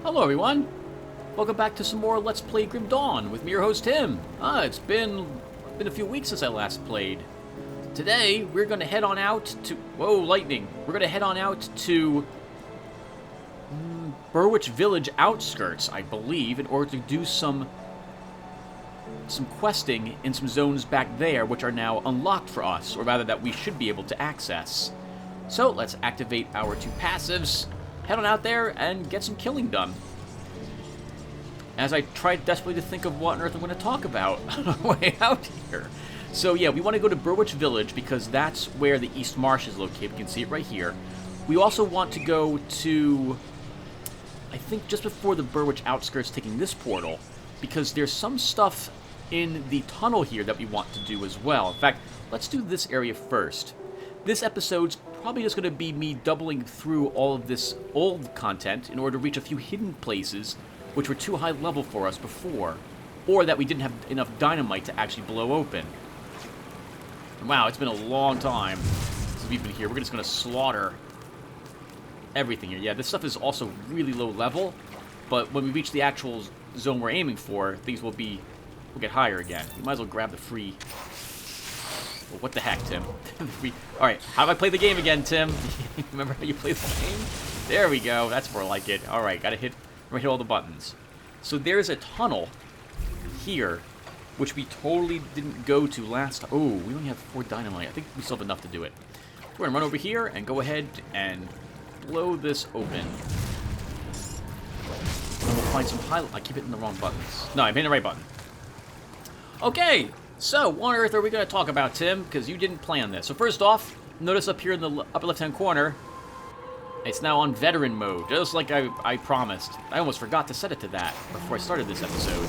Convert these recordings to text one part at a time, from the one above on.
Hello everyone! Welcome back to some more Let's Play Grim Dawn with me, your host Tim. It's been a few weeks since I last played. Today, we're going to head on out to... Whoa, lightning! We're going to head on out to... Burwich Village outskirts, I believe, in order to do some questing in some zones back there, which are now unlocked for us, or rather that we should be able to access. So, let's activate our two passives, head on out there, and get some killing done. As I tried desperately to think of what on earth I'm going to talk about on our way out here. So yeah, we want to go to Burwich Village because that's where the East Marsh is located. You can see it right here. We also want to go to, I think, just before the Burwich outskirts, taking this portal, because there's some stuff in the tunnel here that we want to do as well. In fact, let's do this area first. This episode's probably just going to be me doubling through all of this old content in order to reach a few hidden places which were too high level for us before, or that we didn't have enough dynamite to actually blow open. And wow, it's been a long time since we've been here. We're just going to slaughter everything here. Yeah, this stuff is also really low level, but when we reach the actual zone we're aiming for, things will get higher again. We might as well grab the free... Well, what the heck, Tim? Alright, how do I play the game again, Tim? Remember how you play the game? There we go. That's more like it. Alright, gotta hit all the buttons. So there's a tunnel here, which we totally didn't go to last time. Oh, we only have 4 dynamite. I think we still have enough to do it. We're gonna run over here and go ahead and blow this open. And we'll find some highlight. I keep hitting the wrong buttons. No, I'm hitting the right button. Okay, so what on earth are we going to talk about, Tim? Because you didn't plan this. So first off, notice up here in the upper left-hand corner, it's now on veteran mode, just like I promised. I almost forgot to set it to that before I started this episode.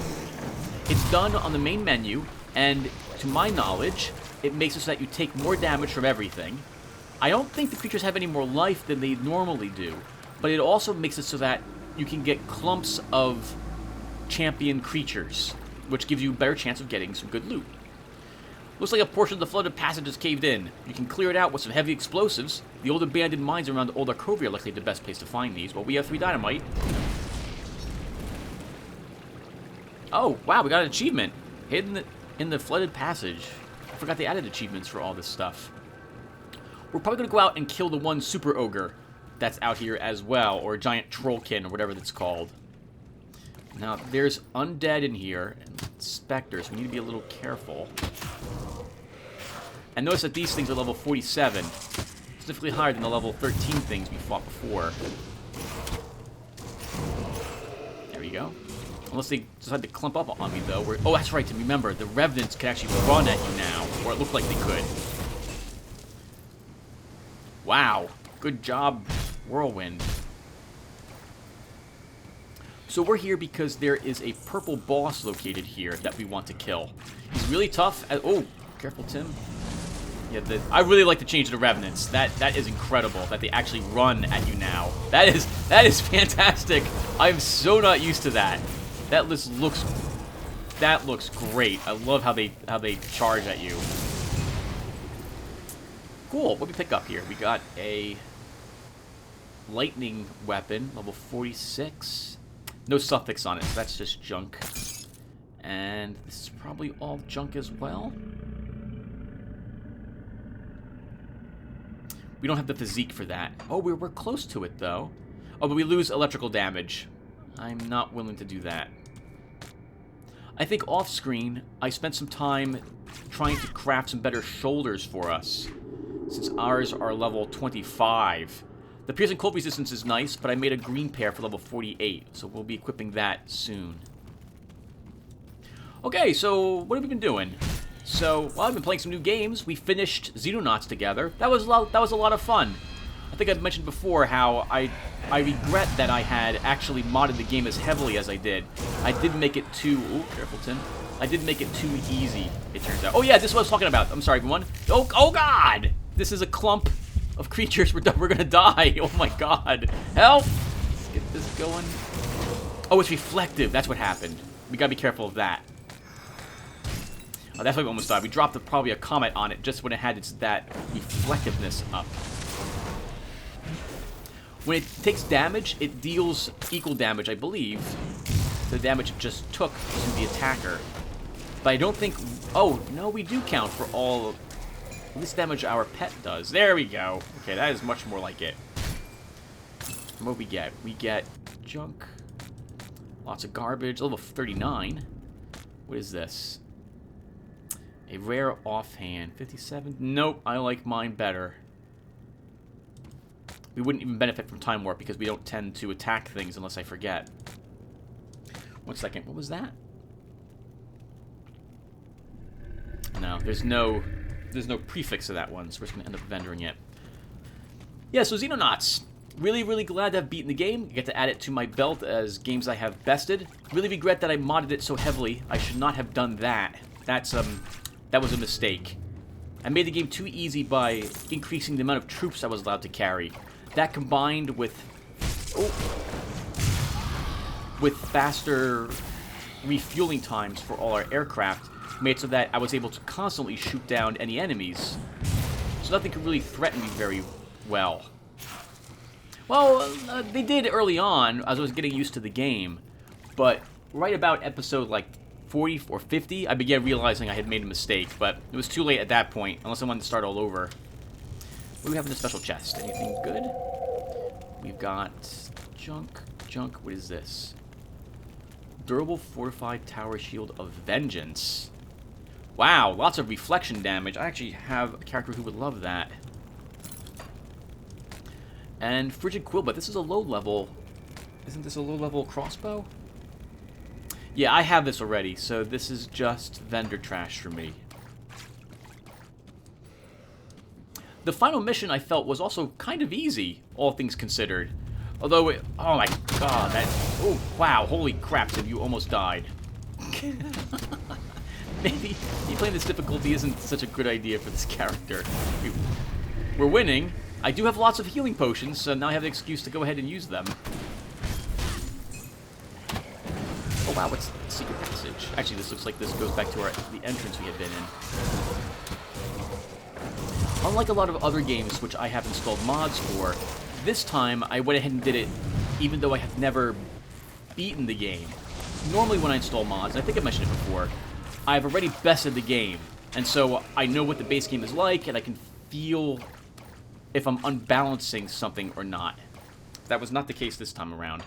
It's done on the main menu, and to my knowledge, it makes it so that you take more damage from everything. I don't think the creatures have any more life than they normally do, but it also makes it so that you can get clumps of champion creatures, which gives you a better chance of getting some good loot. Looks like a portion of the flooded passage is caved in. You can clear it out with some heavy explosives. The old abandoned mines around Old Arcovia are likely the best place to find these. Well, we have 3 dynamite. Oh, wow, we got an achievement. Hidden in the flooded passage. I forgot they added achievements for all this stuff. We're probably going to go out and kill the one super ogre that's out here as well, or a giant trollkin, or whatever that's called. Now, there's undead in here, and specters. We need to be a little careful. And notice that these things are level 47, significantly higher than the level 13 things we fought before. There we go. Unless they decide to clump up on me, though. Oh, that's right, to remember, the Revenants can actually run at you now, or it looked like they could. Wow. Good job, Whirlwind. So we're here because there is a purple boss located here that we want to kill. He's really tough. Oh, careful, Tim. Yeah, I really like the change to the Revenants. That is incredible that they actually run at you now. That is fantastic. I'm so not used to that. That looks great. I love how they charge at you. Cool. What do we pick up here? We got a lightning weapon, level 46. No suffix on it, so that's just junk. And this is probably all junk as well. We don't have the physique for that. Oh, we're close to it, though. Oh, but we lose electrical damage. I'm not willing to do that. I think off-screen, I spent some time trying to craft some better shoulders for us, since ours are level 25. The piercing cold resistance is nice, but I made a green pair for level 48, so we'll be equipping that soon. Okay, so what have we been doing? So, well, I've been playing some new games. We finished Xenonauts together. That was a lot of fun. I think I've mentioned before how I regret that I had actually modded the game as heavily as I did. I did make it too... Oh, careful, Tim. I did make it too easy, it turns out. Oh, yeah, this is what I was talking about. I'm sorry, everyone. Oh God! This is a clump of creatures. We're gonna die. Oh my God. Help! Let's get this going. Oh, it's reflective. That's what happened. We gotta be careful of that. Oh, that's why we almost died. We dropped probably a comet on it just when it had that reflectiveness up. When it takes damage, it deals equal damage, I believe, to the damage it just took to the attacker. But I don't think... Oh, no, we do count for all... At least damage our pet does. There we go. Okay, that is much more like it. What do we get? We get junk. Lots of garbage. Level 39. What is this? A rare offhand. 57? Nope, I like mine better. We wouldn't even benefit from Time Warp because we don't tend to attack things unless I forget. 1 second. What was that? No, there's no prefix to that one, so we're just going to end up vendoring it. Yeah, so Xenonauts. Really, really glad to have beaten the game. Get to add it to my belt as games I have bested. Really regret that I modded it so heavily. I should not have done that. That was a mistake. I made the game too easy by increasing the amount of troops I was allowed to carry. That combined with faster refueling times for all our aircraft made so that I was able to constantly shoot down any enemies. So nothing could really threaten me very well. Well, they did early on as I was getting used to the game, but right about episode like 40 or 50, I began realizing I had made a mistake, but it was too late at that point, unless I wanted to start all over. What do we have in the special chest? Anything good? We've got junk. What is this? Durable fortified tower shield of vengeance. Wow, lots of reflection damage. I actually have a character who would love that. And frigid quill, but this is a low level. Isn't this a low level crossbow? Yeah, I have this already, so this is just vendor trash for me. The final mission I felt was also kind of easy, all things considered. Although, oh my god, oh wow, holy crap, Tim, you almost died. Maybe playing this difficulty isn't such a good idea for this character. We're winning. I do have lots of healing potions, so now I have the excuse to go ahead and use them. Oh wow, what's the secret passage? Actually, this looks like this goes back to the entrance we had been in. Unlike a lot of other games which I have installed mods for, this time I went ahead and did it even though I have never beaten the game. Normally when I install mods, and I think I mentioned it before, I've already bested the game, and so I know what the base game is like, and I can feel if I'm unbalancing something or not. That was not the case this time around.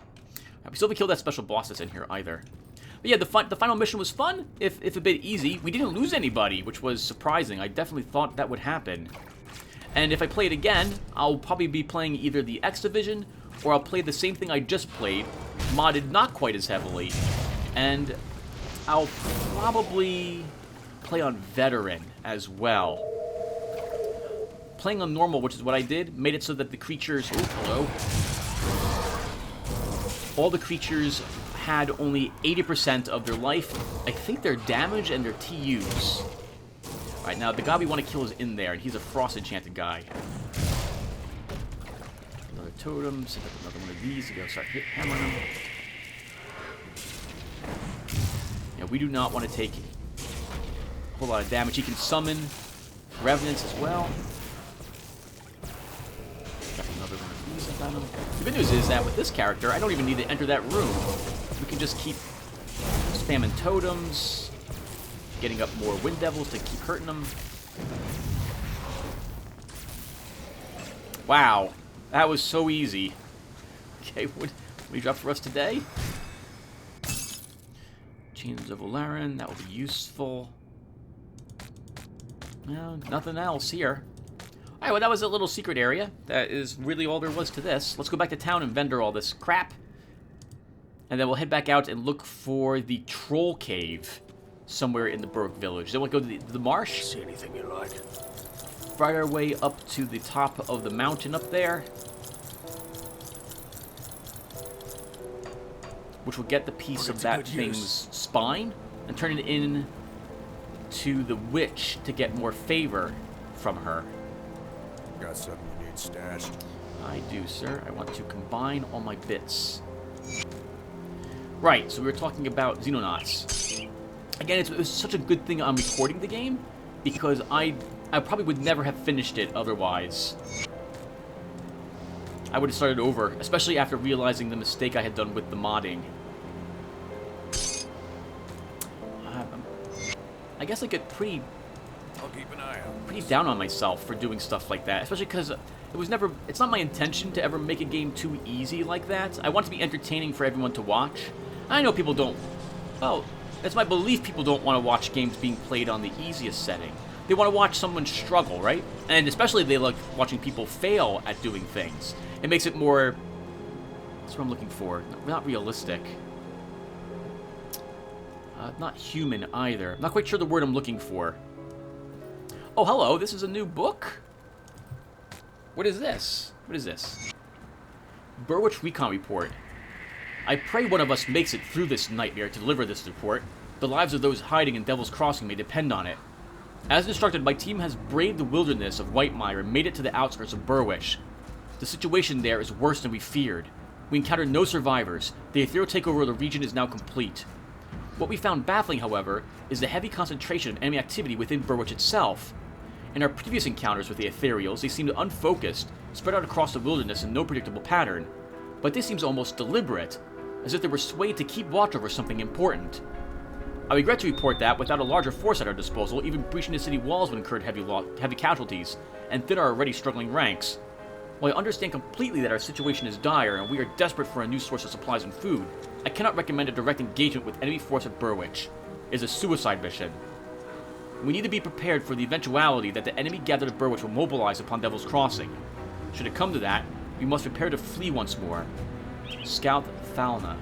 We still haven't killed that special boss that's in here either. But yeah, the final mission was fun, if a bit easy. We didn't lose anybody, which was surprising. I definitely thought that would happen. And if I play it again, I'll probably be playing either the X Division, or I'll play the same thing I just played, modded not quite as heavily, and I'll probably play on Veteran as well. Playing on normal, which is what I did, made it so that the creatures... Oh, hello. All the creatures had only 80% of their life. I think their damage and their TUs. Alright, now the guy we want to kill is in there, and he's a frost-enchanted guy. Another totem, set up another one of these to go start hammering him. Yeah, we do not want to take a whole lot of damage. He can summon revenants as well. Another one of these on him. The good news is that with this character, I don't even need to enter that room. We can just keep spamming totems, getting up more wind devils to keep hurting them. Wow, that was so easy. Okay, what do you drop for us today? Chains of Olarin, that will be useful. No, nothing else here. Alright, well that was a little secret area. That is really all there was to this. Let's go back to town and vendor all this crap. And then we'll head back out and look for the troll cave somewhere in the Burg village. Then we'll go to the marsh. See anything you like? Fight our way up to the top of the mountain up there. Which will get the piece of that thing's spine and turn it in to the witch to get more favor from her. Got something you need stashed? I do, sir. I want to combine all my bits. Right, so we were talking about Xenonauts. Again, it was such a good thing I'm recording the game, because I probably would never have finished it otherwise. I would have started over, especially after realizing the mistake I had done with the modding. I guess I get pretty I'll keep an eye out. pretty down on myself for doing stuff like that, especially because it's not my intention to ever make a game too easy like that. I want it to be entertaining for everyone to watch. I know people don't, well, it's my belief people don't want to watch games being played on the easiest setting. They want to watch someone struggle, right? And especially they like watching people fail at doing things. It makes it more, that's what I'm looking for, not realistic. Not human either. I'm not quite sure the word I'm looking for. Oh, hello, this is a new book? What is this? What is this? Burwich Recon Report. I pray one of us makes it through this nightmare to deliver this report. The lives of those hiding in Devil's Crossing may depend on it. As instructed, my team has braved the wilderness of Whitemire and made it to the outskirts of Burwich. The situation there is worse than we feared. We encountered no survivors. The ethereal takeover of the region is now complete. What we found baffling, however, is the heavy concentration of enemy activity within Burwich itself. In our previous encounters with the ethereals, they seemed unfocused, spread out across the wilderness in no predictable pattern. But this seems almost deliberate, as if they were swayed to keep watch over something important. I regret to report that, without a larger force at our disposal, even breaching the city walls would incur heavy casualties, and thin our already struggling ranks. While I understand completely that our situation is dire and we are desperate for a new source of supplies and food, I cannot recommend a direct engagement with enemy force at Burwich. It is a suicide mission. We need to be prepared for the eventuality that the enemy gathered at Burwich will mobilize upon Devil's Crossing. Should it come to that, we must prepare to flee once more. Scout Thalna.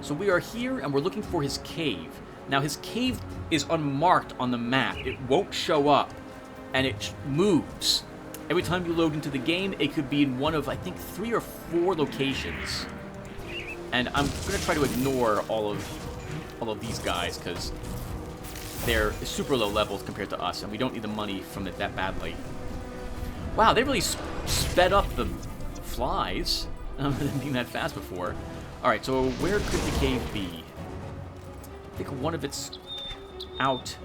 So we are here and we're looking for his cave. Now his cave is unmarked on the map. It won't show up. And it moves. Every time you load into the game, it could be in one of, I think, 3 or 4 locations. And I'm going to try to ignore all of these guys, because they're super low levels compared to us, and we don't need the money from it that badly. Wow, they really sped up the flies. I haven't been that fast before. Alright, so where could the cave be? I think one of it's out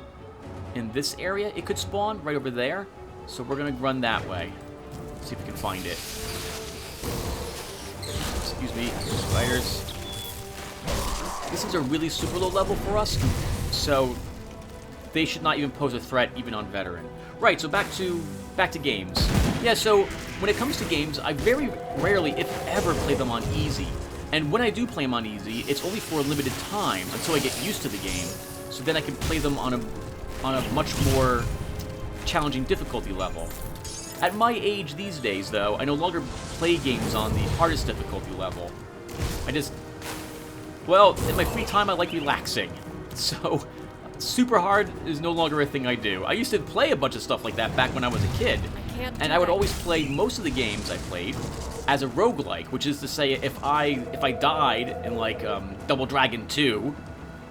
in this area. It could spawn right over there. So we're going to run that way. See if we can find it. Excuse me, spiders. These things are really super low level for us, so they should not even pose a threat even on veteran. Right, so back to games. Yeah, so when it comes to games, I very rarely, if ever, play them on easy. And when I do play them on easy, it's only for a limited time until I get used to the game. So then I can play them on a much more challenging difficulty level. At my age these days, though, I no longer play games on the hardest difficulty level. Well, in my free time, I like relaxing. So, super hard is no longer a thing I do. I used to play a bunch of stuff like that back when I was a kid. And I would always play most of the games I played as a roguelike, which is to say, if I died in, like, Double Dragon 2,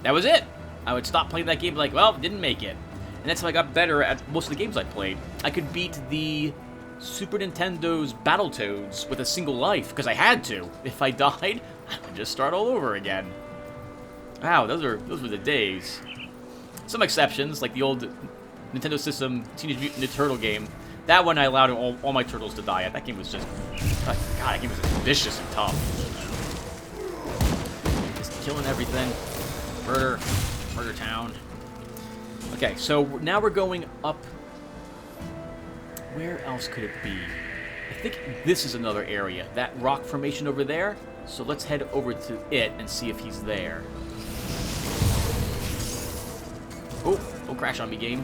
that was it. I would stop playing that game, like, well, didn't make it. And that's how I got better at most of the games I played. I could beat the Super Nintendo's Battletoads with a single life, because I had to. If I died, I would just start all over again. Wow, those were the days. Some exceptions, like the old Nintendo system Teenage Mutant Ninja Turtle game. That one I allowed all my turtles to die at. That game was just... God, that game was vicious and tough. Just killing everything. Murder town. Okay, so now we're going up. Where else could it be? I think this is another area. That rock formation over there. So let's head over to it and see if he's there. Oh, don't crash on me, game.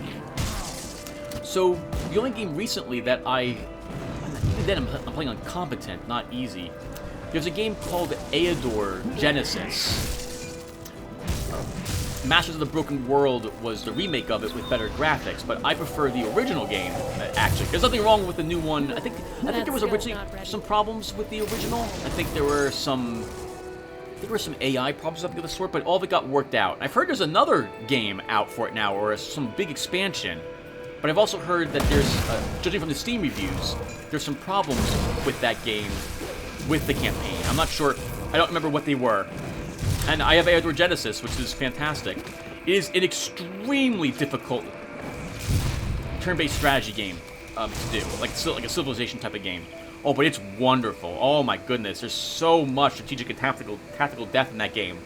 So, the only game recently that even then I'm playing on competent, not easy. There's a game called Aeodor Genesis. Masters of the Broken World was the remake of it with better graphics, but I prefer the original game, actually. There's nothing wrong with the new one. I think there was originally some problems with the original. I think there were some AI problems of the sort, but all of it got worked out. I've heard there's another game out for it now, or some big expansion. But I've also heard that there's, judging from the Steam reviews, there's some problems with that game, with the campaign. I'm not sure. I don't remember what they were. And I have Aeodor Genesis, which is fantastic. It is an extremely difficult turn-based strategy game to do, like a Civilization type of game. Oh, but it's wonderful. Oh my goodness, there's so much strategic and tactical depth in that game.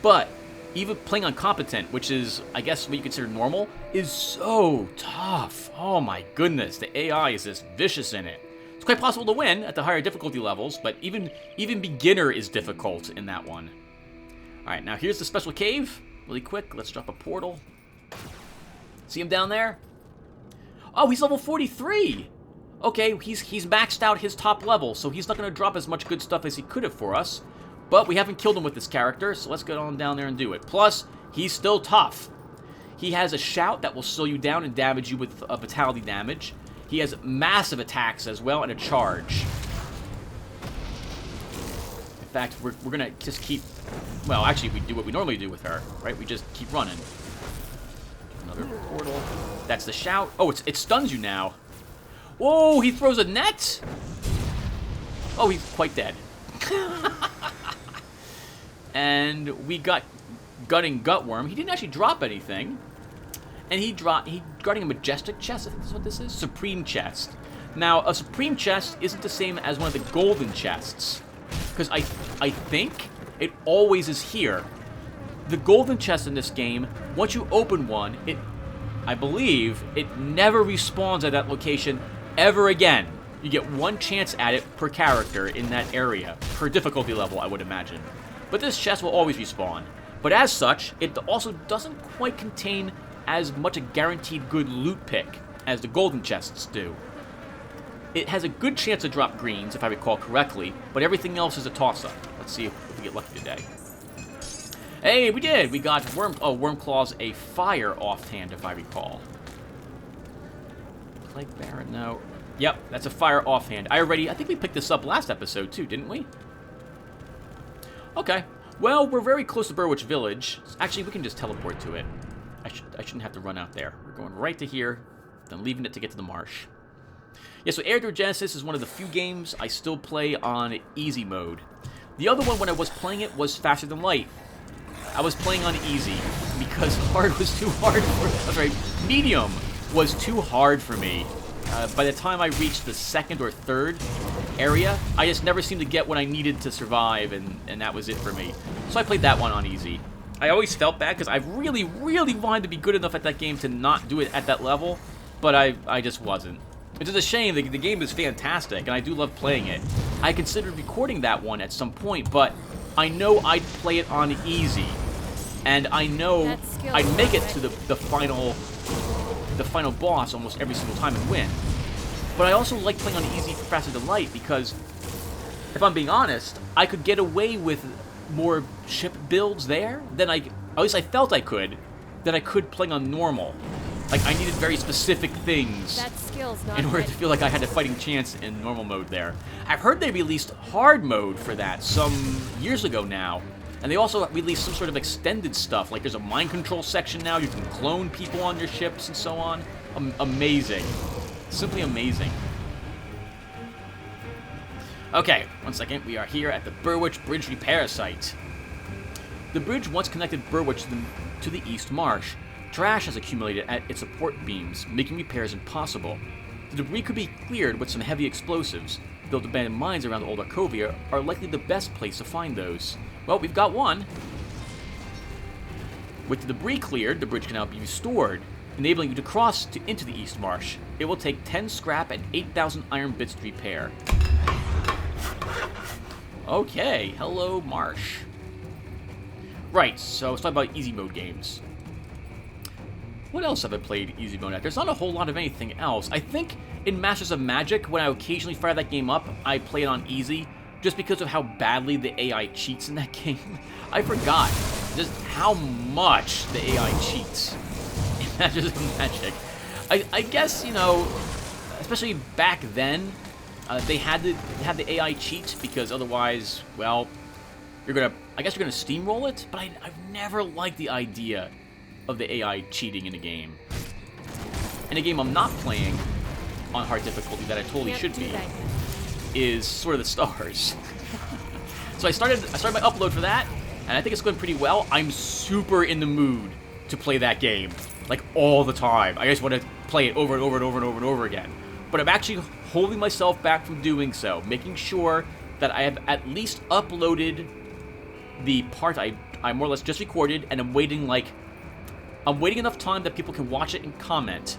But even playing on competent, which is, I guess, what you consider normal, is so tough. Oh my goodness, the AI is just vicious in it. It's quite possible to win at the higher difficulty levels, but even beginner is difficult in that one. Alright, now here's the special cave. Really quick, let's drop a portal. See him down there? Oh, he's level 43! Okay, he's maxed out his top level, so he's not going to drop as much good stuff as he could have for us. But we haven't killed him with this character, so let's get on down there and do it. Plus, he's still tough. He has a shout that will slow you down and damage you with vitality damage. He has massive attacks as well and a charge. In fact, we're going to just keep... Well, actually, we do what we normally do with her, right? We just keep running. Another portal. That's the shout. Oh, it stuns you now. Whoa, he throws a net? Oh, he's quite dead. And we got Gutting Gutworm. He didn't actually drop anything. And he's guarding a Majestic Chest, I think that's what this is. Supreme Chest. Now, a Supreme Chest isn't the same as one of the Golden Chests. Because I think it always is here. The Golden Chest in this game, once you open one, I believe, it never respawns at that location ever again. You get one chance at it per character in that area, per difficulty level, I would imagine. But this chest will always respawn. But as such, it also doesn't quite contain as much a guaranteed good loot pick as the golden chests do. It has a good chance to drop greens, if I recall correctly, but everything else is a toss-up. Let's see if we get lucky today. Hey, we did! We got Wormclaw's a fire offhand, if I recall. Plague Baron, no. Yep, that's a fire offhand. I think we picked this up last episode too, didn't we? Okay. Well, we're very close to Burwitch Village. Actually, we can just teleport to it. I shouldn't have to run out there. We're going right to here, then leaving it to get to the marsh. Yeah, so Air Genesis is one of the few games I still play on easy mode. The other one, when I was playing it, was Faster Than Light. I was playing on easy because hard was too hard for... medium was too hard for me. By the time I reached the second or third area, I just never seemed to get what I needed to survive, and that was it for me. So I played that one on easy. I always felt bad because I really, really wanted to be good enough at that game to not do it at that level, but I just wasn't. Which is a shame. The game is fantastic, and I do love playing it. I considered recording that one at some point, but I know I'd play it on easy, and I know I'd make it to the final boss almost every single time and win. But I also like playing on easy for Faster Than Light because, if I'm being honest, I could get away with more ship builds there than at least I felt I could, than I could playing on normal. Like, I needed very specific things in order to feel like I had a fighting chance in normal mode there. I've heard they released hard mode for that some years ago now. And they also released some sort of extended stuff. Like, there's a mind control section now. You can clone people on your ships and so on. Amazing. Simply amazing. Okay, one second. We are here at the Burwitch Bridge repair site. The bridge once connected Burwitch to the East Marsh. Trash has accumulated at its support beams, making repairs impossible. The debris could be cleared with some heavy explosives, though the abandoned mines around Old Arcovia are likely the best place to find those. Well, we've got one. With the debris cleared, the bridge can now be restored, enabling you to cross into the East Marsh. It will take 10 scrap and 8,000 iron bits to repair. Okay, hello Marsh. Right, so let's talk about easy mode games. What else have I played easy mode at? There's not a whole lot of anything else. I think in Masters of Magic, when I occasionally fire that game up, I play it on easy, just because of how badly the AI cheats in that game. I forgot just how much the AI cheats in Masters of Magic. I guess, you know, especially back then, they had to have the AI cheats because otherwise, well, I guess you're gonna steamroll it. But I've never liked the idea of the AI cheating in a game. In a game I'm not playing on hard difficulty that I totally should be, is Sword of the Stars. So I started my upload for that, and I think it's going pretty well. I'm super in the mood to play that game, like all the time. I just want to play it over and over and over and over and over again. but I'm actually holding myself back from doing so, making sure that I have at least uploaded the part I more or less just recorded, and I'm waiting enough time that people can watch it and comment,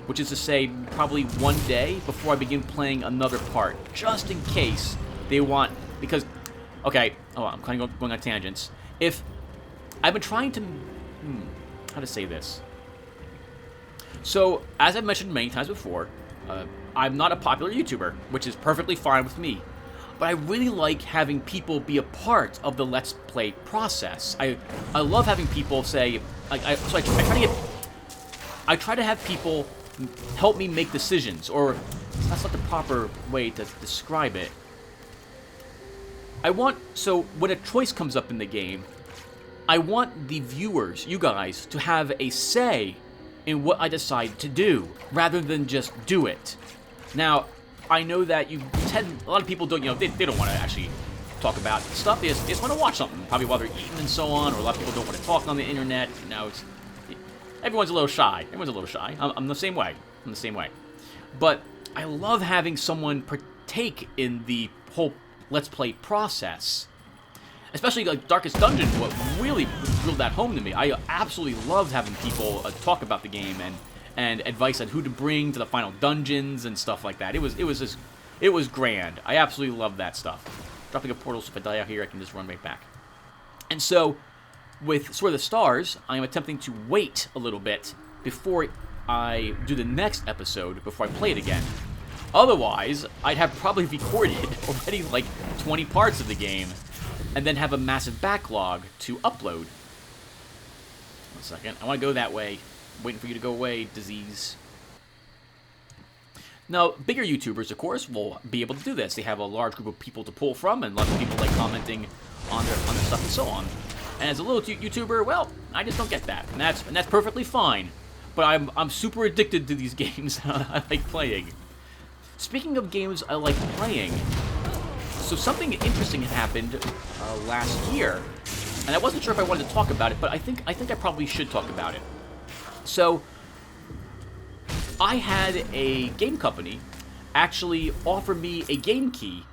which is to say probably one day before I begin playing another part, just in case they want, because, okay, I'm kind of going on tangents. If I've been trying to, how to say this? So, as I've mentioned many times before, I'm not a popular YouTuber, which is perfectly fine with me. But I really like having people be a part of the Let's Play process. I love having people say, I try to have people help me make decisions, or that's not the proper way to describe it. So when a choice comes up in the game, I want the viewers, you guys, to have a say in what I decide to do, rather than just do it. Now, I know that a lot of people don't, they don't want to actually talk about stuff. They just want to watch something, probably while they're eating and so on, or a lot of people don't want to talk on the internet. Everyone's a little shy. I'm the same way. But I love having someone partake in the whole Let's Play process. Especially like Darkest Dungeon, what really drilled that home to me. I absolutely loved having people talk about the game and advice on who to bring to the final dungeons and stuff like that. It was grand. I absolutely love that stuff. Dropping a portal, so if I die out here, I can just run right back. And so, with Sword of the Stars, I am attempting to wait a little bit before I do the next episode, before I play it again. Otherwise, I'd have probably recorded already like 20 parts of the game, and then have a massive backlog to upload. 1 second. I want to go that way. Waiting for you to go away, disease. Now, bigger YouTubers, of course, will be able to do this. They have a large group of people to pull from, and lots of people like commenting on their stuff and so on. And as a little YouTuber, well, I just don't get that, and that's perfectly fine. But I'm super addicted to these games I like playing. Speaking of games I like playing, so something interesting had happened last year, and I wasn't sure if I wanted to talk about it, but I think I probably should talk about it. So, I had a game company actually offer me a game key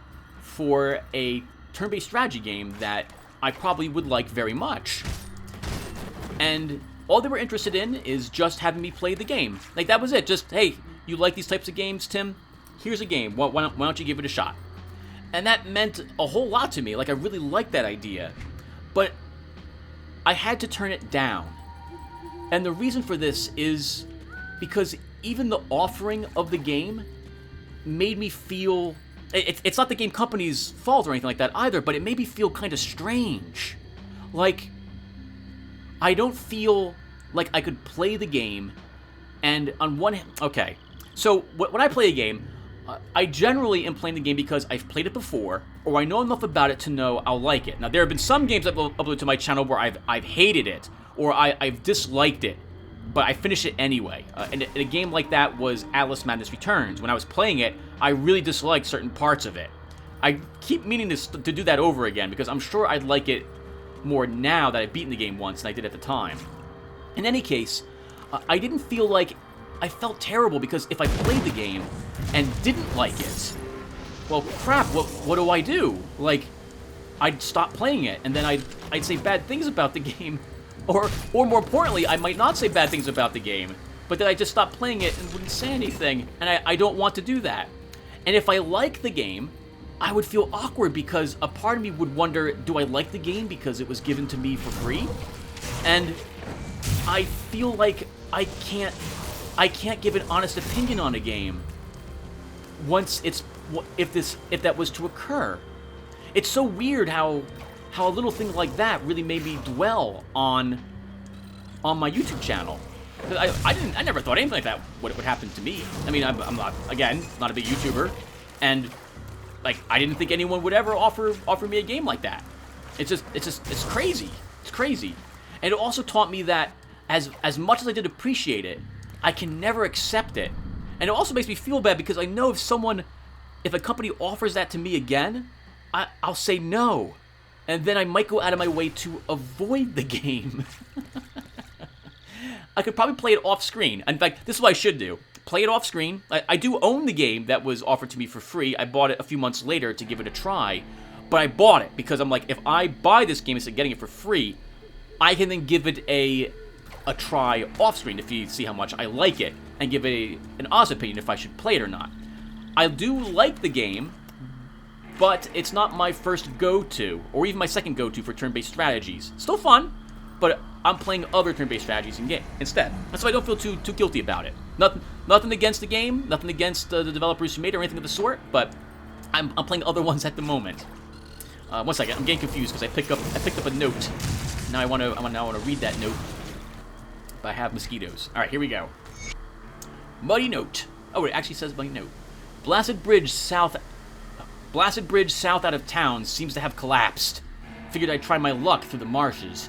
for a turn-based strategy game that I probably would like very much. And all they were interested in is just having me play the game. Like, that was it. Just, hey, you like these types of games, Tim? Here's a game. Why don't you give it a shot? And that meant a whole lot to me. Like, I really liked that idea. But I had to turn it down. And the reason for this is because even the offering of the game made me feel... It's not the game company's fault or anything like that either, but it made me feel kind of strange. Like, I don't feel like I could play the game, and on one hand... Okay, so when I play a game, I generally am playing the game because I've played it before, or I know enough about it to know I'll like it. Now, there have been some games I've uploaded to my channel where I've hated it, or I've disliked it, but I finish it anyway. And a game like that was Alice Madness Returns. When I was playing it, I really disliked certain parts of it. I keep meaning to do that over again, because I'm sure I'd like it more now that I've beaten the game once than I did at the time. In any case, I didn't feel like... I felt terrible, because if I played the game and didn't like it, well, crap, what do I do? Like, I'd stop playing it, and then I'd say bad things about the game. Or more importantly, I might not say bad things about the game, but then I just stop playing it and wouldn't say anything, and I don't want to do that. And if I like the game, I would feel awkward, because a part of me would wonder, do I like the game because it was given to me for free? And I feel like I can't give an honest opinion on a game once if that was to occur. It's so weird how a little thing like that really made me dwell on my YouTube channel. I never thought anything like that would happen to me. I mean, I'm not, again, not a big YouTuber, and like, I didn't think anyone would ever offer me a game like that. It's crazy. It's crazy. And it also taught me that as much as I did appreciate it, I can never accept it. And it also makes me feel bad, because I know if a company offers that to me again, I'll say no. And then I might go out of my way to avoid the game. I could probably play it off screen. In fact, this is what I should do. play it off screen. I do own the game that was offered to me for free. I bought it a few months later to give it a try. But I bought it because I'm like, if I buy this game instead of getting it for free, I can then give it a try off screen if you see how much I like it, and give it an honest opinion if I should play it or not. I do like the game, but it's not my first go-to, or even my second go-to for turn-based strategies. Still fun, but I'm playing other turn-based strategies in game instead. That's why I don't feel too guilty about it. Nothing against the game, nothing against the developers who made it or anything of the sort, but I'm playing other ones at the moment. One second, I'm getting confused because I picked up a note. Now I want to read that note. But I have mosquitoes. All right, here we go. Muddy note. Oh, it actually says muddy note. Blasted bridge south out of town seems to have collapsed. Figured I'd try my luck through the marshes.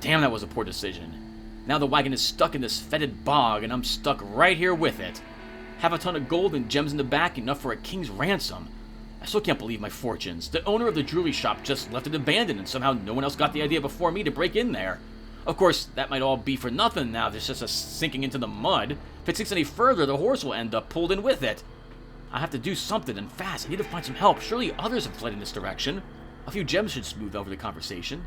Damn, that was a poor decision. Now the wagon is stuck in this fetid bog, and I'm stuck right here with it. Have a ton of gold and gems in the back, enough for a king's ransom. I still can't believe my fortunes. The owner of the jewelry shop just left it abandoned, and somehow no one else got the idea before me to break in there. Of course, that might all be for nothing now. There's just us sinking into the mud. If it sinks any further, the horse will end up pulled in with it. I have to do something, and fast. I need to find some help. Surely others have fled in this direction. A few gems should smooth over the conversation.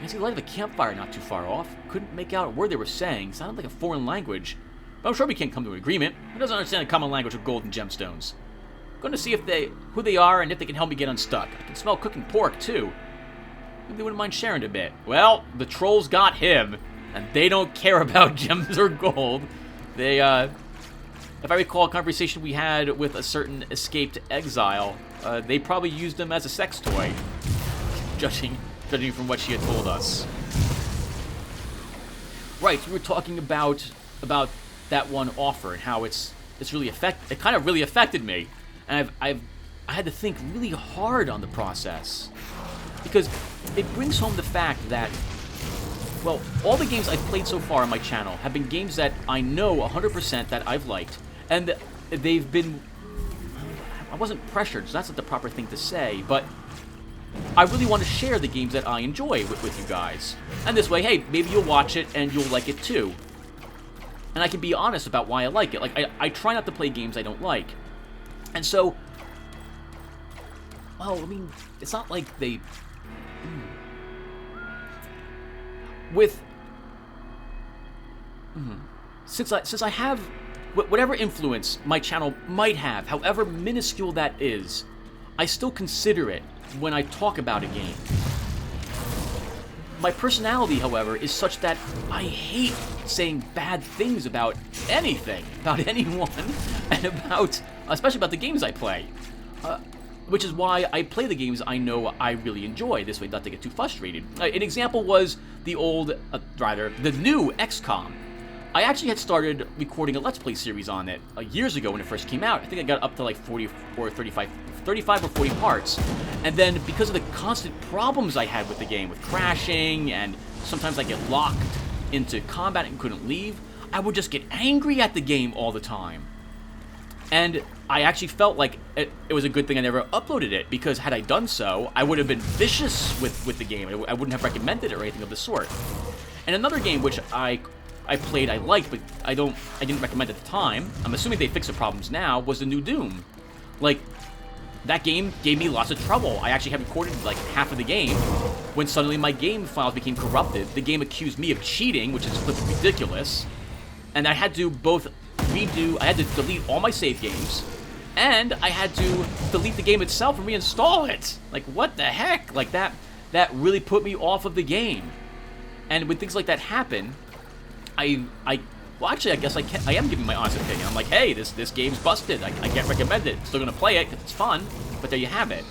I see the light of a campfire not too far off. Couldn't make out a word they were saying. Sounded like a foreign language. But I'm sure we can't come to an agreement. Who doesn't understand the common language of gold and gemstones? Going to see who they are and if they can help me get unstuck. I can smell cooking pork, too. Maybe they wouldn't mind sharing a bit. Well, the trolls got him, and they don't care about gems or gold. They, if I recall a conversation we had with a certain escaped exile, they probably used him as a sex toy, judging from what she had told us. Right, we were talking about that one offer and how it kind of really affected me. And I had to think really hard on the process, because it brings home the fact that, well, all the games I've played so far on my channel have been games that I know 100% that I've liked, and they've been, I wasn't pressured, so that's not the proper thing to say, but I really want to share the games that I enjoy with you guys. And this way, hey, maybe you'll watch it and you'll like it too. And I can be honest about why I like it. Like, I try not to play games I don't like. And so, well, I mean, it's not like they... Since I have whatever influence my channel might have, however minuscule that is, I still consider it when I talk about a game. My personality, however, is such that I hate saying bad things about anything, about anyone, and especially about the games I play. Which is why I play the games I know I really enjoy, this way not to get too frustrated. An example was the new XCOM. I actually had started recording a Let's Play series on it years ago when it first came out. I think I got up to like 35 or 40 parts. And then because of the constant problems I had with the game, with crashing, and sometimes I get locked into combat and couldn't leave, I would just get angry at the game all the time. And I actually felt like it was a good thing I never uploaded it, because had I done so, I would have been vicious with the game. I wouldn't have recommended it or anything of the sort. And another game which I played, I liked, but I didn't recommend at the time, I'm assuming they fixed the problems now, was the new Doom. Like, that game gave me lots of trouble. I actually had recorded like half of the game when suddenly my game files became corrupted. The game accused me of cheating, which is flipping ridiculous. And I had to I had to delete all my save games, and I had to delete the game itself and reinstall it. Like, what the heck? Like, that really put me off of the game. And when things like that happen, well, actually, I guess I am giving my honest opinion. I'm like, hey, this game's busted. I can't recommend it. Still gonna play it because it's fun, but there you have it.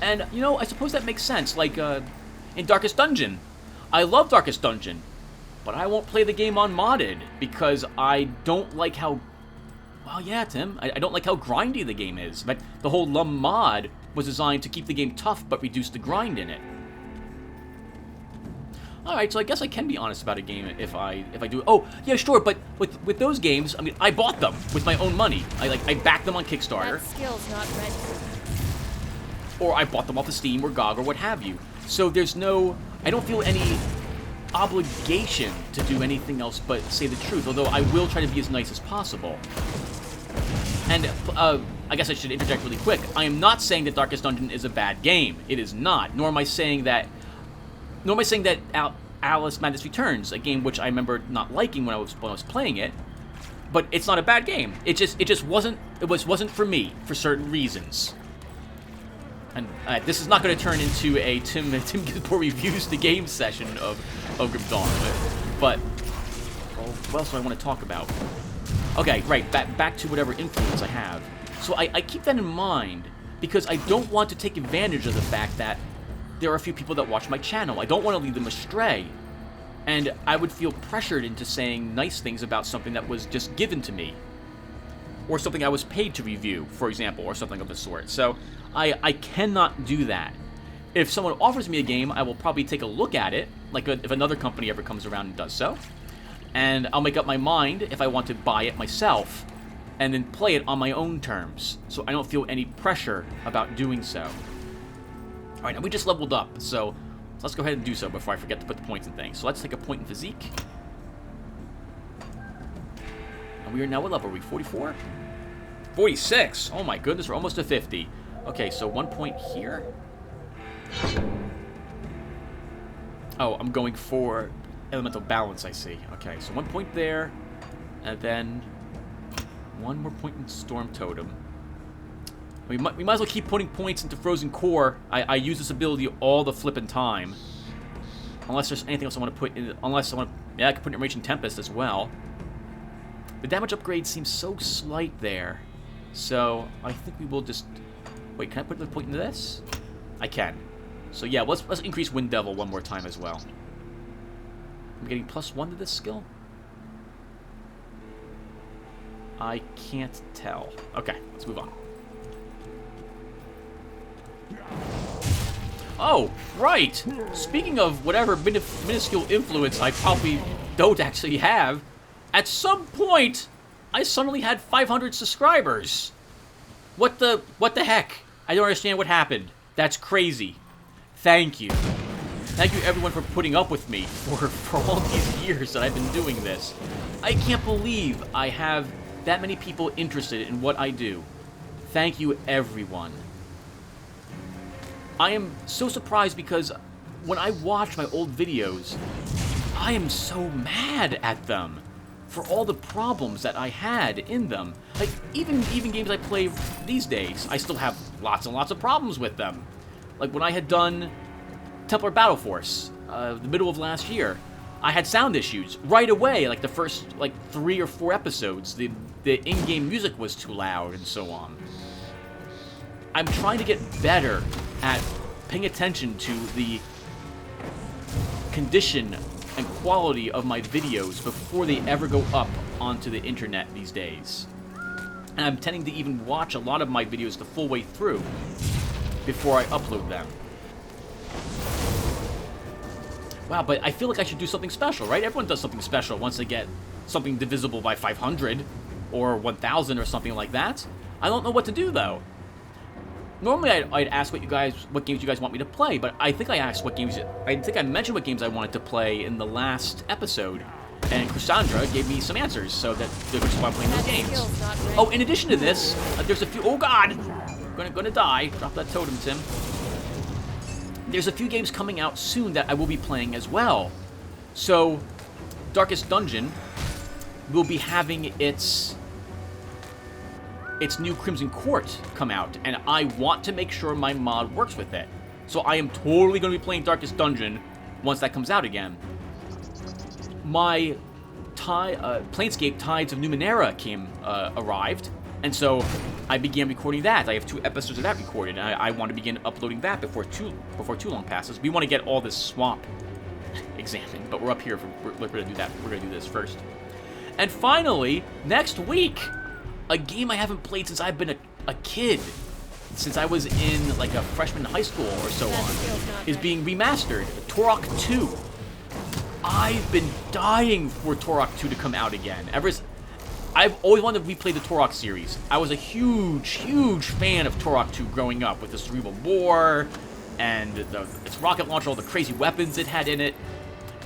And, you know, I suppose that makes sense. Like, in Darkest Dungeon. I love Darkest Dungeon, but I won't play the game unmodded because I don't like how... Well, yeah, Tim, I don't like how grindy the game is. But the whole LUM mod was designed to keep the game tough but reduce the grind in it. Alright, so I guess I can be honest about a game if I do. Oh, yeah, sure, but with those games, I mean, I bought them with my own money. I backed them on Kickstarter. That skill's not ready. Or I bought them off of Steam or GOG or what have you. So there's no... I don't feel any obligation to do anything else but say the truth, although I will try to be as nice as possible. And I guess I should interject really quick. I am not saying that Darkest Dungeon is a bad game. It is not. Nor am I saying that Alice Madness Returns, a game which I remember not liking when I was playing it, but it's not a bad game. It just wasn't for me for certain reasons. And this is not going to turn into a Tim Gilmore reviews the game session of Grim Dawn, but what else do I want to talk about? Okay, right, back to whatever influence I have. So I keep that in mind because I don't want to take advantage of the fact that there are a few people that watch my channel. I don't want to lead them astray. And I would feel pressured into saying nice things about something that was just given to me. Or something I was paid to review, for example, or something of the sort. So I cannot do that. If someone offers me a game, I will probably take a look at it, like if another company ever comes around and does so. And I'll make up my mind if I want to buy it myself, and then play it on my own terms, so I don't feel any pressure about doing so. Alright, now we just leveled up, so let's go ahead and do so before I forget to put the points in things. So let's take a point in physique. And we are now, what level are we, 44? 46! Oh my goodness, we're almost to 50. Okay, so 1 point here. Oh, I'm going for elemental balance, I see. Okay, so 1 point there, and then 1 more point in Storm Totem. We might as well keep putting points into Frozen Core. I use this ability all the flippin' time. Unless there's anything else I want to put in. Unless I want to. Yeah, I can put in Raging Tempest as well. The damage upgrade seems so slight there. So I think we will just. Wait, can I put the point into this? I can. So yeah, let's increase Wind Devil 1 more time as well. I'm getting +1 to this skill? I can't tell. Okay, let's move on. Oh, right! Speaking of whatever minuscule influence I probably don't actually have, at some point, I suddenly had 500 subscribers. What the heck? I don't understand what happened. That's crazy. Thank you. Thank you everyone for putting up with me for all these years that I've been doing this. I can't believe I have that many people interested in what I do. Thank you everyone. I am so surprised because when I watch my old videos, I am so mad at them for all the problems that I had in them. Like, even games I play these days, I still have lots and lots of problems with them. Like when I had done Templar Battle Force, the middle of last year, I had sound issues right away, like the first 3 or 4 episodes. The in-game music was too loud and so on. I'm trying to get better at paying attention to the condition and quality of my videos before they ever go up onto the internet these days. And I'm tending to even watch a lot of my videos the full way through before I upload them. Wow, but I feel like I should do something special, right? Everyone does something special once they get something divisible by 500 or 1,000 or something like that. I don't know what to do, though. Normally, I'd ask what games you guys want me to play, but I think I mentioned what games I wanted to play in the last episode, and Cassandra gave me some answers, so which is why I'm playing those games. Oh, in addition to this, there's a few. Oh God, gonna die. Drop that totem, Tim. There's a few games coming out soon that I will be playing as well. So, Darkest Dungeon will be having its new Crimson Court come out, and I want to make sure my mod works with it. So I am totally going to be playing Darkest Dungeon once that comes out again. My Planescape Tides of Numenera arrived, and so I began recording that. I have 2 episodes of that recorded, and I want to begin uploading that before too long passes. We want to get all this swamp examined, but we're up here. We're going to do that. We're going to do this first. And finally, next week, a game I haven't played since I've been a kid, since I was in like a freshman in high school or so on, is being remastered. Turok 2. I've been dying for Turok 2 to come out again. I've always wanted to replay the Turok series. I was a huge fan of Turok 2 growing up, with the Cerebral War and its rocket launcher, all the crazy weapons it had in it.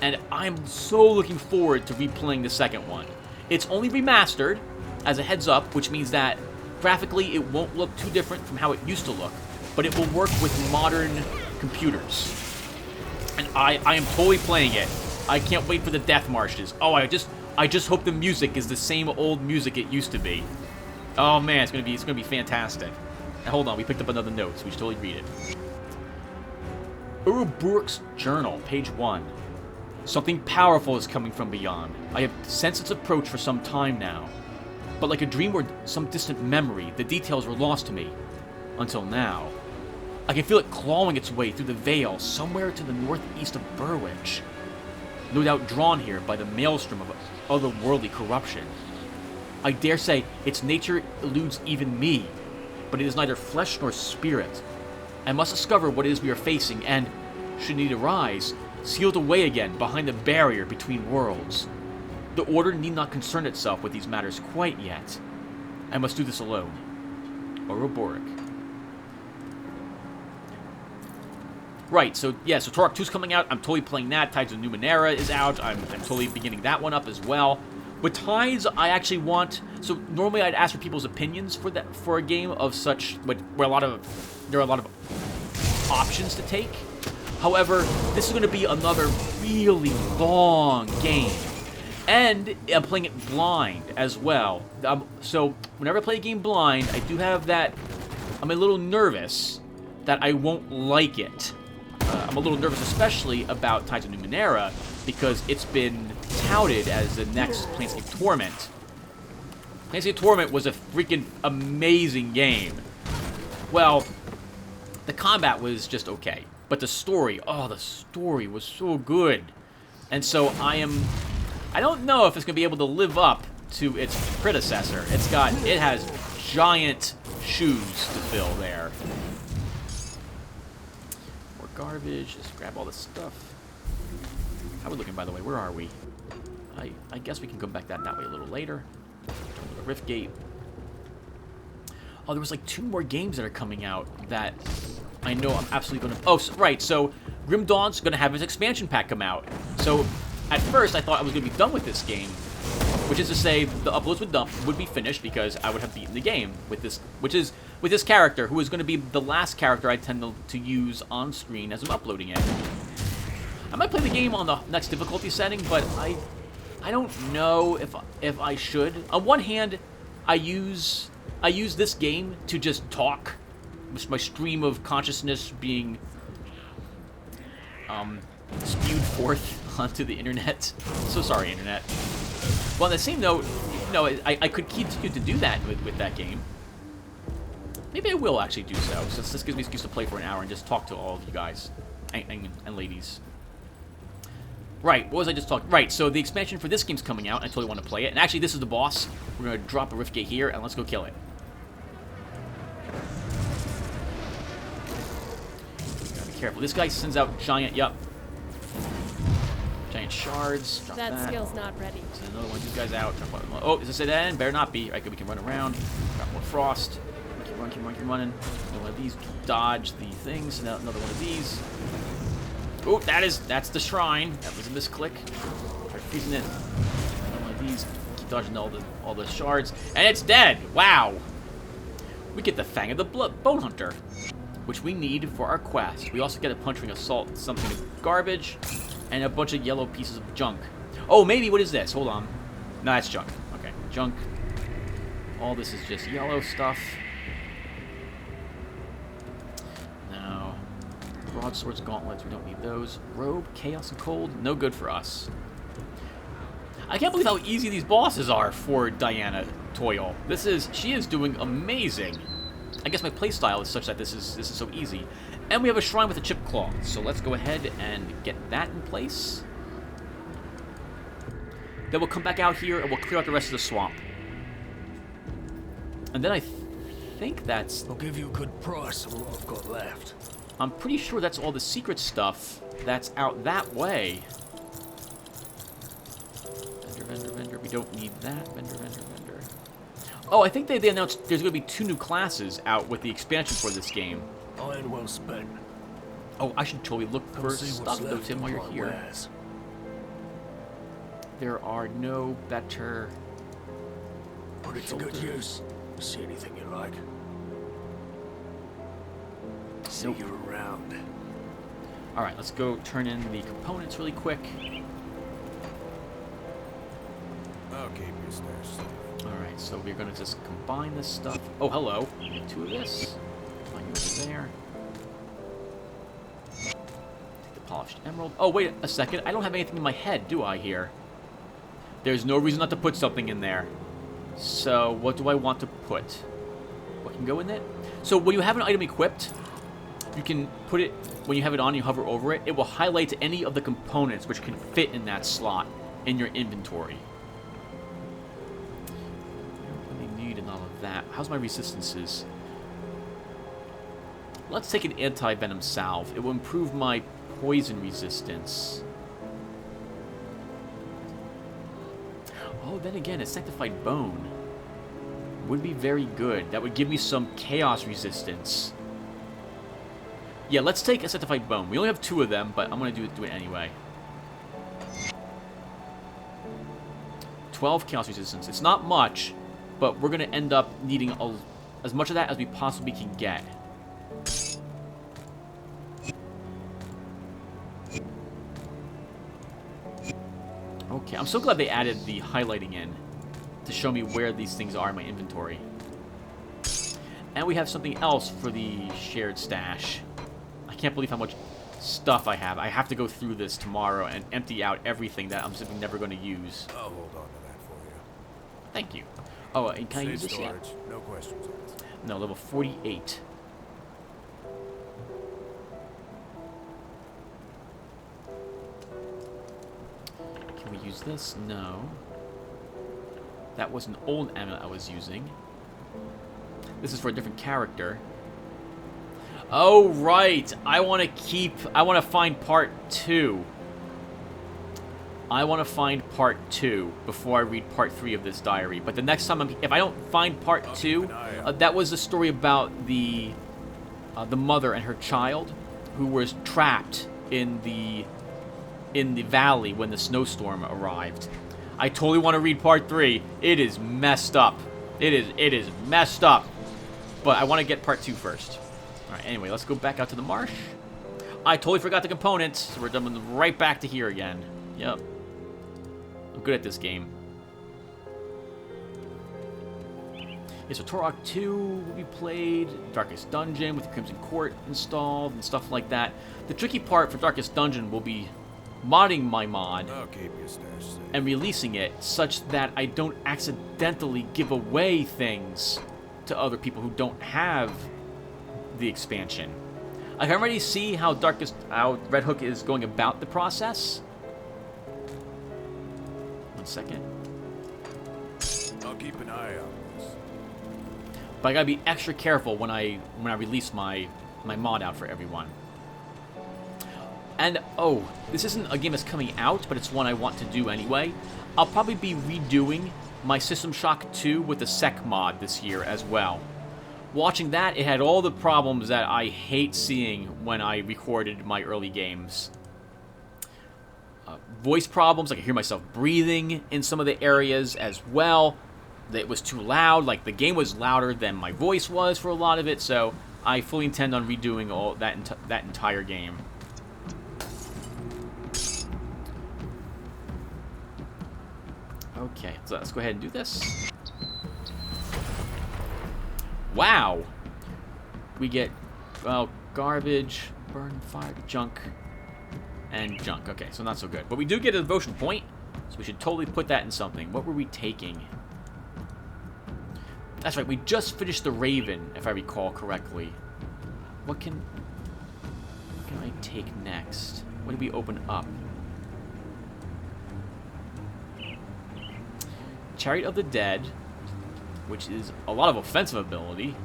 and I'm so looking forward to replaying the second one. It's only remastered, as a heads up, which means that graphically it won't look too different from how it used to look, but it will work with modern computers. And I am totally playing it. I can't wait for the death marshes. Oh, I just hope the music is the same old music it used to be. Oh man, it's gonna be fantastic. Now, hold on, we picked up another note, so we should totally read it. Uruburk's journal, page 1. Something powerful is coming from beyond. I have sensed its approach for some time now. But like a dream or some distant memory, the details were lost to me. Until now. I can feel it clawing its way through the veil somewhere to the northeast of Burwich. No doubt drawn here by the maelstrom of otherworldly corruption. I dare say its nature eludes even me, but it is neither flesh nor spirit. I must discover what it is we are facing and, should need arise, sealed away again behind the barrier between worlds. The Order need not concern itself with these matters quite yet. I must do this alone. Ouroboros. Right, so yeah, so Turok 2's coming out. I'm totally playing that. Tides of Numenera is out. I'm totally beginning that one up as well. With Tides, I actually want... So normally I'd ask for people's opinions for a game of such... where there are a lot of options to take. However, this is going to be another really long game. And I'm playing it blind as well. So whenever I play a game blind, I do have that... I'm a little nervous that I won't like it. I'm a little nervous especially about Tides of Numenera because it's been touted as the next Planescape Torment. Planescape Torment was a freaking amazing game. Well, the combat was just okay. But the story, oh, the story was so good. And so I don't know if it's going to be able to live up to its predecessor. It has giant shoes to fill there. More garbage, just grab all this stuff. How are we looking, by the way? Where are we? I guess we can come back that way a little later. The Rift Gate. Oh, there was like 2 more games that are coming out that I know I'm absolutely going to... Oh, right, so Grim Dawn's going to have his expansion pack come out. So at first, I thought I was going to be done with this game, which is to say the uploads would be finished because I would have beaten the game with this, with this character, who is going to be the last character I tend to use on screen as I'm uploading it. I might play the game on the next difficulty setting, but I don't know if I should. On one hand, I use this game to just talk, with my stream of consciousness being spewed forth onto the internet. So sorry, internet. Well, on the same note, I could continue to do that with that game. Maybe I will actually do so, since this gives me an excuse to play for an hour and just talk to all of you guys and ladies. Right, what was I just talking? Right, so the expansion for this game's coming out. I totally want to play it. And actually, this is the boss. We're going to drop a Rift Gate here, and let's go kill it. Gotta be careful. This guy sends out giant shards. Drop that. Skill's not ready. Send another one of these guys out. Oh, is this it then? Better not be. Right, good, we can run around. Got more frost. Keep running. Another one of these. Dodge the things. Another one of these. Oh, that's the shrine. That was a misclick. Try freezing it. Another one of these. Keep dodging all the shards. And it's dead! Wow! We get the Fang of the Bone Hunter, which we need for our quest. We also get a Punch Ring Assault, something of garbage, and a bunch of yellow pieces of junk. Oh, maybe, what is this? Hold on. No, that's junk. Okay, junk. All this is just yellow stuff. No. Broadswords, gauntlets, we don't need those. Robe, chaos, and cold, no good for us. I can't believe how easy these bosses are for Diana Toyle. She is doing amazing. I guess my playstyle is such that this is so easy. And we have a shrine with a chip claw, so let's go ahead and get that in place. Then we'll come back out here and we'll clear out the rest of the swamp. And then I think that's... I'll give you a good price for what I've got left. I'm pretty sure that's all the secret stuff that's out that way. Vendor. We don't need that. Vendor. Oh, I think they announced there's going to be 2 new classes out with the expansion for this game. Iron well spent. Oh, I should totally look for stuff though, Tim, while you're here. there are no better... Put it to good use. See anything you like. See Nope. you around. Alright, let's go turn in the components really quick. I'll keep your stash safe. Alright, so we're going to just combine this stuff. Oh, hello. 2 of this. Find you over there. Take the polished emerald. Oh, wait a second. I don't have anything in my head, do I, here? There's no reason not to put something in there. So, what do I want to put? What can go in it? So, when you have an item equipped, you can put it, when you have it on, you hover over it, it will highlight any of the components which can fit in that slot in your inventory. I don't really need and all of that. How's my resistances? Let's take an anti-venom salve. It will improve my poison resistance. Oh, then again, a sanctified bone would be very good. That would give me some chaos resistance. Yeah, let's take a sanctified bone. We only have 2 of them, but I'm going to do it anyway. 12 chaos resistance. It's not much, but we're going to end up needing as much of that as we possibly can get. Okay, I'm so glad they added the highlighting in to show me where these things are in my inventory. And we have something else for the shared stash. I can't believe how much stuff I have. I have to go through this tomorrow and empty out everything that I'm simply never going to use. I'll hold on to that for you. Thank you. Oh, and can I use this yet? Storage, no questions asked. No, level 48. Can we use this? No. That was an old amulet I was using. This is for a different character. Oh, right. I want to find part 2. I want to find part 2 before I read part 3 of this diary. But the next time, if I don't find part 2, that was the story about the mother and her child who was trapped in the valley when the snowstorm arrived. I totally want to read part 3. It is messed up. It is messed up. But I want to get part 2 first. Alright, anyway, let's go back out to the marsh. I totally forgot the components, so we're done right back to here again. Yep. I'm good at this game. Yeah, so Turok 2 will be played, Darkest Dungeon with the Crimson Court installed and stuff like that. The tricky part for Darkest Dungeon will be modding my mod I'll keep your stash safe. and releasing it such that I don't accidentally give away things to other people who don't have the expansion. I can already see how Red Hook is going about the process. 1 second. I'll keep an eye on this. But I gotta be extra careful when I release my mod out for everyone. And oh, this isn't a game that's coming out, but it's one I want to do anyway. I'll probably be redoing my System Shock 2 with the Sec mod this year as well. Watching that, it had all the problems that I hate seeing when I recorded my early games. Voice problems, I could hear myself breathing in some of the areas as well. It was too loud, like the game was louder than my voice was for a lot of it, so I fully intend on redoing all that entire game. Okay, so let's go ahead and do this. Wow! We get, well, garbage, burn, fire, junk, and junk. Okay, so not so good. But we do get a devotion point, so we should totally put that in something. What were we taking? That's right, we just finished the Raven, if I recall correctly. What can I take next? What did we open up? Chariot of the Dead, which is a lot of offensive ability,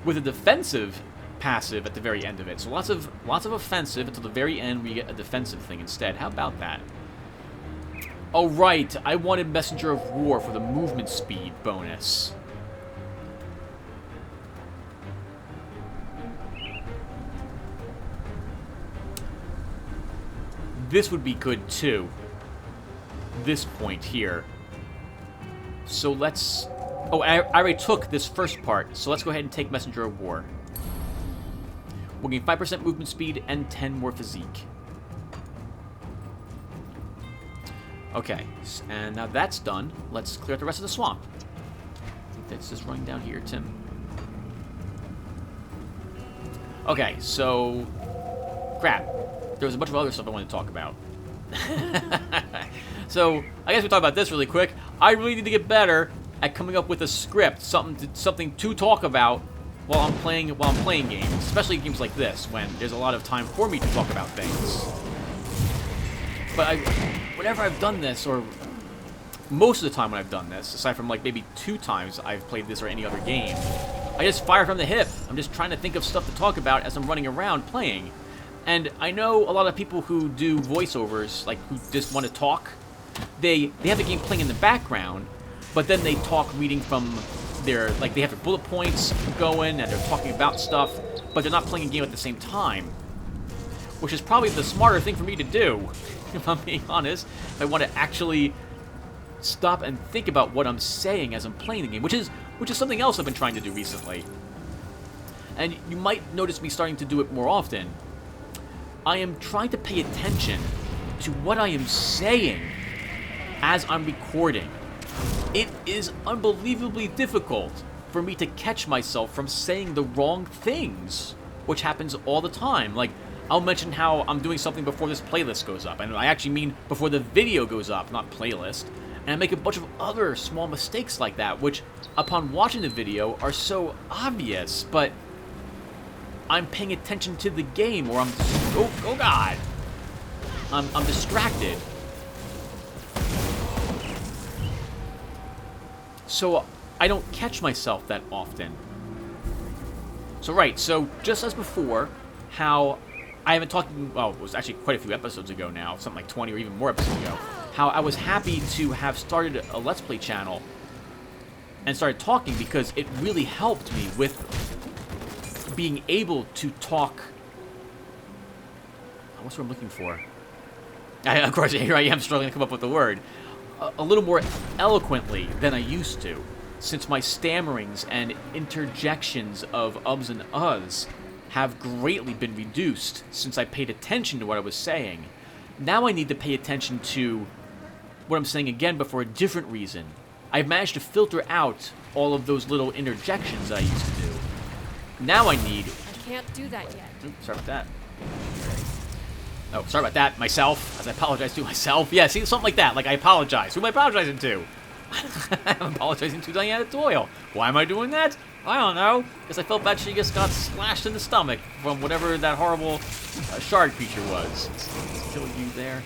with a defensive passive at the very end of it. So lots of offensive until the very end. We get a defensive thing instead. How about that? Oh right, I wanted Messenger of War for the movement speed bonus. this would be good too. This point here. So let's... Oh, I already took this first part, so let's go ahead and take Messenger of War. We'll gain 5% movement speed and 10 more physique. Okay, and now that's done. Let's clear out the rest of the swamp. I think that's just running down here, Tim. Okay, so... Crap. There was a bunch of other stuff I wanted to talk about. So, I guess we'll talk about this really quick. I really need to get better at coming up with a script, something to talk about while I'm playing games, especially games like this, when there's a lot of time for me to talk about things. But whenever I've done this, or most of the time when I've done this, aside from like maybe 2 times I've played this or any other game, I just fire from the hip. I'm just trying to think of stuff to talk about as I'm running around playing. And I know a lot of people who do voiceovers, like who just want to talk, they have the game playing in the background, but then they talk reading from their, like they have their bullet points going and they're talking about stuff, but they're not playing a game at the same time. Which is probably the smarter thing for me to do, if I'm being honest. If I want to actually stop and think about what I'm saying as I'm playing the game, which is something else I've been trying to do recently. And you might notice me starting to do it more often. I am trying to pay attention to what I am saying as I'm recording. It is unbelievably difficult for me to catch myself from saying the wrong things, which happens all the time. Like, I'll mention how I'm doing something before this playlist goes up, and I actually mean before the video goes up, not playlist. And I make a bunch of other small mistakes like that, which, upon watching the video, are so obvious, but I'm paying attention to the game, or I'm... Oh God! I'm distracted. So I don't catch myself that often. So right, so just as before, how I haven't talked, well, it was actually quite a few episodes ago now, something like 20 or even more episodes ago, how I was happy to have started a Let's Play channel and started talking because it really helped me with being able to talk. What's what I'm looking for? Of course, here I am struggling to come up with the word. A little more eloquently than I used to, since my stammerings and interjections of ums and uhs have greatly been reduced since I paid attention to what I was saying. Now I need to pay attention to what I'm saying again, but for a different reason. I've managed to filter out all of those little interjections I used to do. Now I need... I can't do that yet. Oops, sorry about that. Oh, sorry about that, myself, as I apologize to myself. Yeah, see, something like that, like I apologize. Who am I apologizing to? I'm apologizing to Diana Doyle. Why am I doing that? I don't know, because I felt bad she just got slashed in the stomach from whatever that horrible shard creature was. It's killing you there.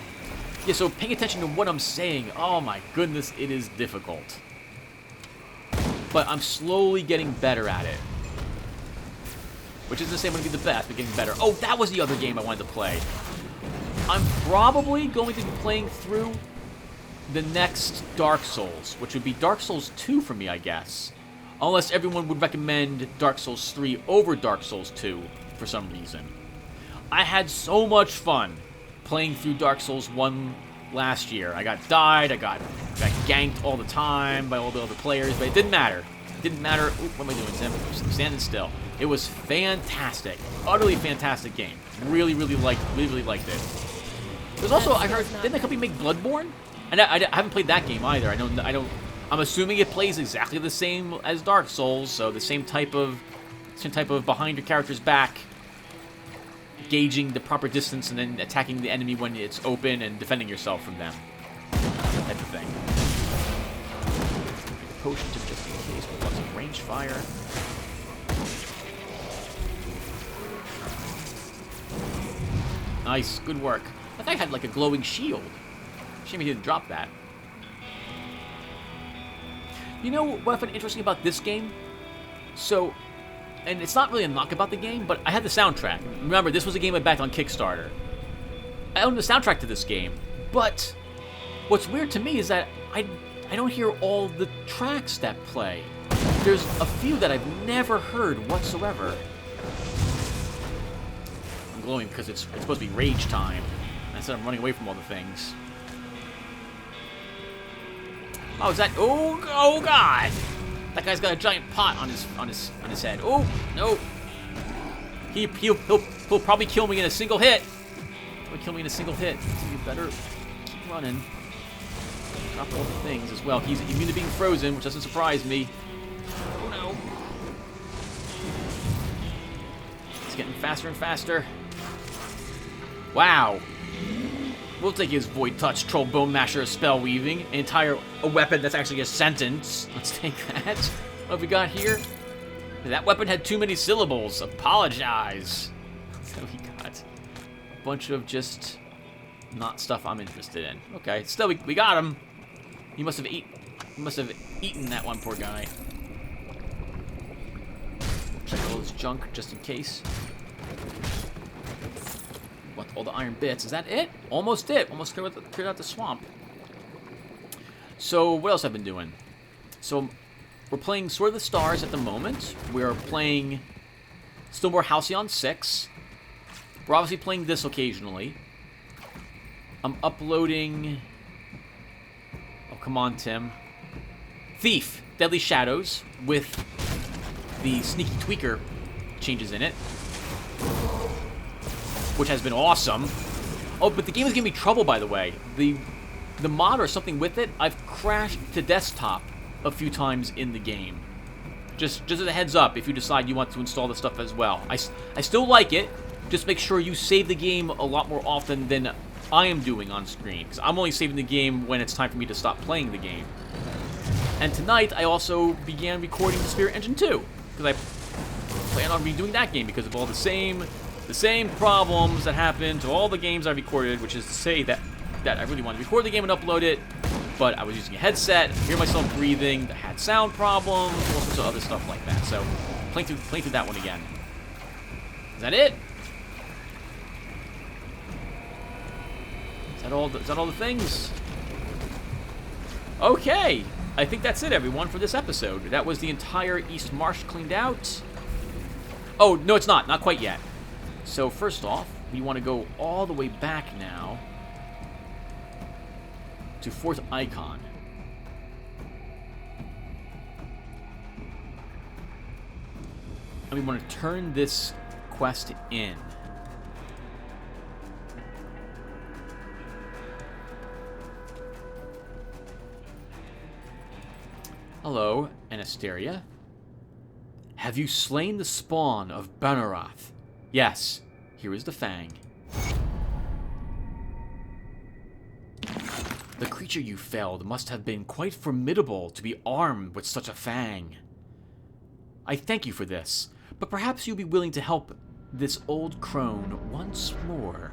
Yeah, so paying attention to what I'm saying, oh my goodness, it is difficult. But I'm slowly getting better at it. Which isn't to say I'm going to be the best, but getting better. Oh, that was the other game I wanted to play. I'm probably going to be playing through the next Dark Souls, which would be Dark Souls 2 for me, I guess. Unless everyone would recommend Dark Souls 3 over Dark Souls 2 for some reason. I had so much fun playing through Dark Souls 1 last year. I got got ganked all the time by all the other players, but it didn't matter. It didn't matter. Ooh, what am I doing, Tim? I'm standing still. It was fantastic. Utterly fantastic game. Really liked it. There's also, I heard, didn't the company make Bloodborne? And I haven't played that game either. I'm assuming it plays exactly the same as Dark Souls, so the same type of behind your character's back, gauging the proper distance and then attacking the enemy when it's open and defending yourself from them. That type of thing. Potion to just in case with lots of range fire. Nice, good work. I thought I had like a glowing shield. Shame he didn't drop that. You know what I find interesting about this game? So, and it's not really a knock about the game, but I had the soundtrack. Remember, this was a game I backed on Kickstarter. I own the soundtrack to this game, but what's weird to me is that I don't hear all the tracks that play. There's a few that I've never heard whatsoever. I'm glowing because it's supposed to be rage time. instead of running away from all the things. Oh, is that? Oh God! That guy's got a giant pot on his head. Oh no! He'll probably kill me in a single hit. Probably kill me in a single hit. So you better keep running. Drop all the things as well. He's immune to being frozen, which doesn't surprise me. Oh no! It's getting faster and faster. Wow. We'll take his Void Touch, Troll Bone Masher, Spell Weaving. A weapon that's actually a sentence. Let's take that. What have we got here? That weapon had too many syllables. Apologize. So we got a bunch of just not stuff I'm interested in. Okay, still we got him. He must have eaten that one poor guy. Check all this junk just in case. Want all the iron bits. Is that it? Almost it. Almost cleared out the swamp. So, what else have I been doing? So, we're playing Sword of the Stars at the moment. We're playing still more Halcyon 6. We're obviously playing this occasionally. I'm uploading... Oh, come on, Tim. Thief, Deadly Shadows, with the Sneaky Tweaker changes in it, which has been awesome. Oh, but the game is giving me trouble, by the way. The mod or something with it, I've crashed to desktop a few times in the game. Just as a heads up, if you decide you want to install the stuff as well. I still like it. Just make sure you save the game a lot more often than I am doing on screen, because I'm only saving the game when it's time for me to stop playing the game. And tonight, I also began recording the Spirit Engine 2, because I plan on redoing that game because of all the same problems that happen to all the games I recorded, which is to say that I really wanted to record the game and upload it, but I was using a headset, hear myself breathing, that had sound problems, all sorts of other stuff like that. So, playing through that one again. Is that it? Is that all the things? Okay, I think that's it, everyone, for this episode. That was the entire East Marsh cleaned out. Oh, no, it's not. Not quite yet. So, first off, we want to go all the way back now to Fort Icon. And we want to turn this quest in. Hello, Anastasia. Have you slain the spawn of Banarath? Yes, here is the fang. The creature you felled must have been quite formidable to be armed with such a fang. I thank you for this, but perhaps you'll be willing to help this old crone once more.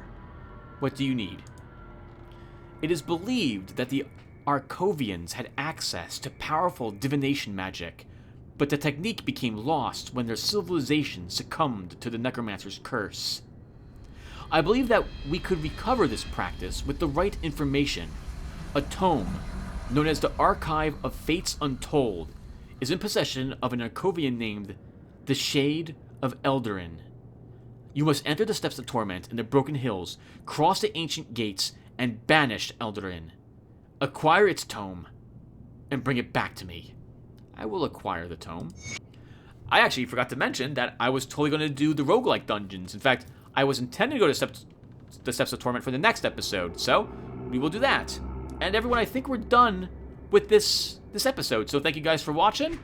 What do you need? It is believed that the Arcovians had access to powerful divination magic, but the technique became lost when their civilization succumbed to the Necromancer's curse. I believe that we could recover this practice with the right information. A tome, known as the Archive of Fates Untold, is in possession of an Arcovian named the Shade of Eldarin. You must enter the Steps of Torment in the Broken Hills, cross the ancient gates, and banish Eldarin. Acquire its tome, and bring it back to me. I will acquire the tome. I actually forgot to mention that I was totally going to do the roguelike dungeons. In fact, I was intending to go to the Steps of Torment for the next episode, so we will do that. And everyone, I think we're done with this episode, so thank you guys for watching.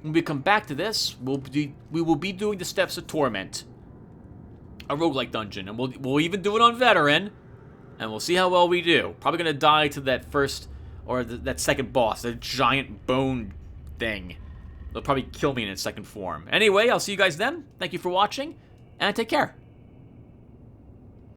When we come back to this, we will be doing the Steps of Torment, a roguelike dungeon, and we'll even do it on Veteran, and we'll see how well we do. Probably going to die to that first, or that second boss, the giant bone thing. They'll probably kill me in its second form. Anyway, I'll see you guys then. Thank you for watching, and take care.